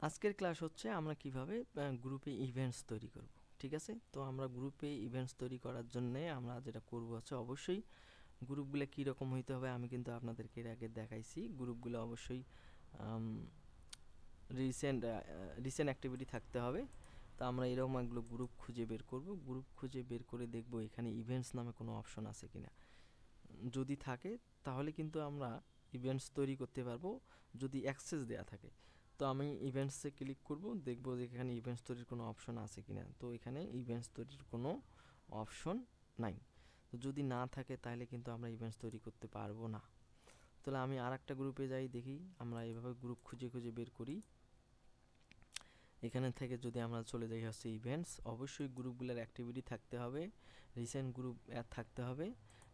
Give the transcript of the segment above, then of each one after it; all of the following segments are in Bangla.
আজকের ক্লাস হচ্ছে আমরা কিভাবে গ্রুপে ইভেন্টস তৈরি করব। ঠিক আছে, তো আমরা গ্রুপে ইভেন্টস তৈরি করার জন্য আমরা যেটা করব হচ্ছে অবশ্যই গ্রুপগুলো কীরকম হইতে হবে আমি কিন্তু আপনাদেরকে এর আগে দেখাইছি। গ্রুপগুলো অবশ্যই রিসেন্ট রিসেন্ট অ্যাক্টিভিটি থাকতে হবে। তো আমরা এরকম এগুলো গ্রুপ খুঁজে বের করব, গ্রুপ খুঁজে বের করে দেখব এখানে ইভেন্টস নামে কোনো অপশন আছে কিনা। যদি থাকে তাহলে কিন্তু আমরা ইভেন্টস তৈরি করতে পারবো, যদি অ্যাক্সেস দেওয়া থাকে। তো আমি ইভেন্টসে ক্লিক করব, দেখব যে এখানে ইভেন্টস তৈরির কোনো অপশন আছে কিনা। তো এখানে ইভেন্টস তৈরির কোনো অপশন নাই। তো যদি না থাকে তাহলে কিন্তু আমরা ইভেন্টস তৈরি করতে পারবো না। তাহলে আমি আর একটা গ্রুপে যাই, দেখি আমরা এইভাবে গ্রুপ খুঁজে খুঁজে বের করি। এখানে থেকে যদি আমরা চলে যাই হচ্ছে ইভেন্টস, অবশ্যই গ্রুপগুলোর অ্যাক্টিভিটি থাকতে হবে, রিসেন্ট গ্রুপ থাকতে হবে,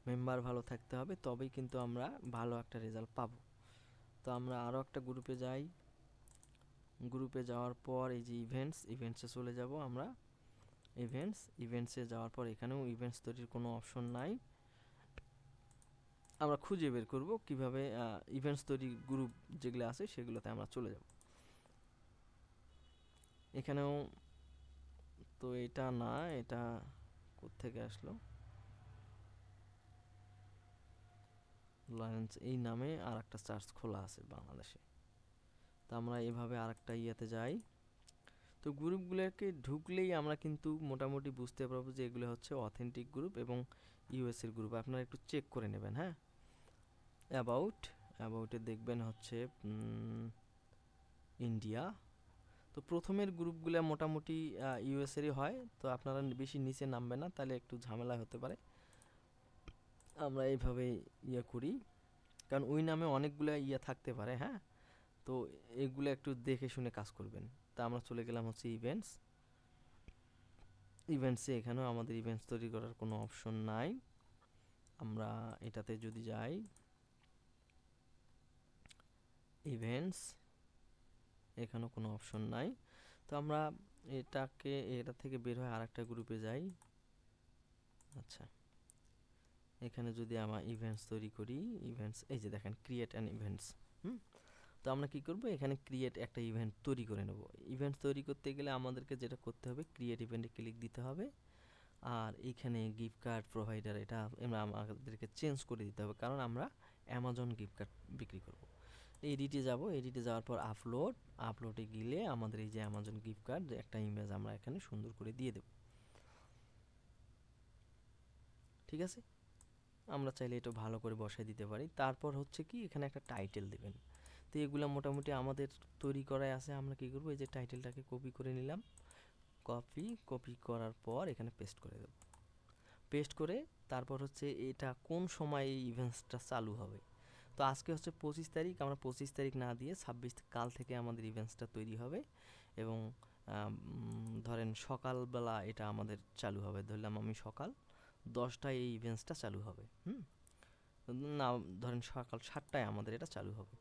মেম্বার ভালো থাকতে হবে, তবেই কিন্তু আমরা ভালো একটা রেজাল্ট পাবো। তো আমরা আরও একটা গ্রুপে যাই, গ্রুপে যাওয়ার পর এই যে ইভেন্টসে চলে যাব আমরা। ইভেন্টসে যাওয়ার পর এখানেও ইভেন্টস তৈরির কোনো অপশন নাই। আমরা খুঁজে বের করব কিভাবে ইভেন্টস তৈরি গ্রুপ যেগুলো আছে সেগুলোতে আমরা চলে যাব। এখানেও তো এটা না, এটা কোত্থেকে আসলো, লরেন্স এই নামে আর একটা চার্চ খোলা আছে বাংলাদেশে। তো আমরা এভাবে আর একটা ইয়েতে যাই। তো গ্রুপগুলোকে ঢুকলেই আমরা কিন্তু মোটামুটি বুঝতে পারবো যে এগুলো হচ্ছে অথেন্টিক গ্রুপ এবং ইউএসএর গ্রুপ। আপনারা একটু চেক করে নেবেন। হ্যাঁ, অ্যাবাউটে দেখবেন হচ্ছে ইন্ডিয়া। তো প্রথমের গ্রুপগুলো মোটামুটি ইউএসএরই হয়, তো আপনারা বেশি নিচে নামবেন না, তাহলে একটু ঝামেলা হতে পারে। আমরা এইভাবে ইয়ে করি, কারণ ওই নামে অনেকগুলো ইয়ে থাকতে পারে। হ্যাঁ, তো এগুলো একটু দেখে শুনে কাজ করবেন। তা আমরা চলে গেলাম হচ্ছে ইভেন্টসে। এখানেও আমাদের ইভেন্টস তৈরি করার কোনো অপশন নাই। আমরা এটাতে যদি যাই ইভেন্টস, এখানেও কোনো অপশন নাই। তো আমরা এটা থেকে বের হয়ে আরেকটা গ্রুপে যাই। আচ্ছা, এখানে যদি আমরা ইভেন্টস তৈরি করি, ইভেন্টস এই যে দেখেন ক্রিয়েট অ্যান ইভেন্টস। তো আমরা কি করব, এখানে ক্রিয়েট একটা ইভেন্ট তৈরি করে নেব। ইভেন্টস তৈরি করতে গেলে আমাদেরকে যেটা করতে হবে, ক্রিয়েট ইভেন্টে ক্লিক দিতে হবে। আর এইখানে গিফট কার্ড প্রোভাইডার এটা আমাদেরকে চেঞ্জ করে দিতে হবে, কারণ আমরা অ্যামাজন গিফট কার্ড বিক্রি করব। এডিটে যাব, এডিটে যাওয়ার পর আপলোডে গেলে আমাদের এই যে অ্যামাজন গিফট কার্ড একটা ইমেজ আমরা এখানে সুন্দর করে দিয়ে দেব। ঠিক আছে, আমরা চাইলে এটা ভালো করে বসায় দিতে পারি। তারপর হচ্ছে কি, এখানে একটা টাইটেল দেবেন। তো এগুলো মোটামুটি আমাদের তৈরি করাই আছে। আমরা কি করব, এই যে টাইটেলটাকে কপি করে নিলাম, কপি করার পর এখানে পেস্ট করে দেব। পেস্ট করে তারপর হচ্ছে এটা কোন সময় এই ইভেন্টসটা চালু হবে। তো আজকে হচ্ছে 25 তারিখ, আমরা 25 তারিখ না দিয়ে 26 কাল থেকে আমাদের ইভেন্টসটা তৈরি হবে। এবং ধরেন সকালবেলা এটা আমাদের চালু হবে। ধরলাম আমি সকাল 10টায় এই ইভেন্টসটা চালু হবে। না, ধরেন সকাল 7টায় আমাদের এটা চালু হবে।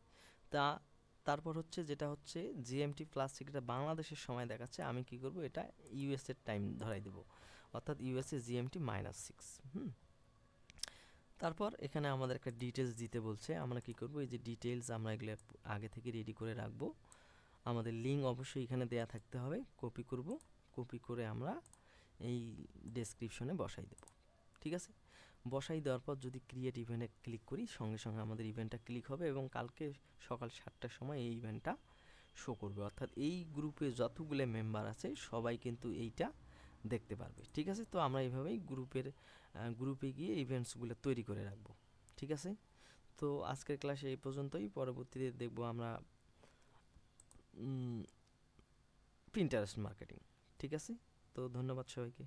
তা তারপর হচ্ছে যেটা হচ্ছে জিএমটি প্লাস এটা বাংলাদেশের সময় দেখাচ্ছে, আমি কি করব, এটা ইউএসএর টাইম ধরাই দেব, অর্থাৎ ইউএসএ জিএমটি -6। তারপর এখানে আমাদের একটা ডিটেলস দিতে বলছে। আমরা কি করব, এই যে ডিটেলস আমরা এগুলো আগে থেকে রেডি করে রাখবো। আমাদের লিঙ্ক অবশ্যই এখানে দেয়া থাকতে হবে। কপি করব, কপি করে আমরা এই ডেসক্রিপশনে বসাই দেব। ঠিক আছে, বসাই দেওয়ার পর যদি ক্রিয়েট ইভেন্টে ক্লিক করি, সঙ্গে সঙ্গে আমাদের ইভেন্টটা ক্লিক হবে এবং কালকে সকাল 7টার সময় এই ইভেন্টটা শো করবে। অর্থাৎ এই গ্রুপে যতগুলো মেম্বার আছে সবাই কিন্তু এইটা দেখতে পারবে। ঠিক আছে, তো আমরা এইভাবেই গ্রুপে গিয়ে ইভেন্টসগুলো তৈরি করে রাখবো। ঠিক আছে, তো আজকের ক্লাসে এই পর্যন্তই। পরবর্তীতে দেখব আমরা পিন্টারেস্ট মার্কেটিং। ঠিক আছে, তো ধন্যবাদ সবাইকে।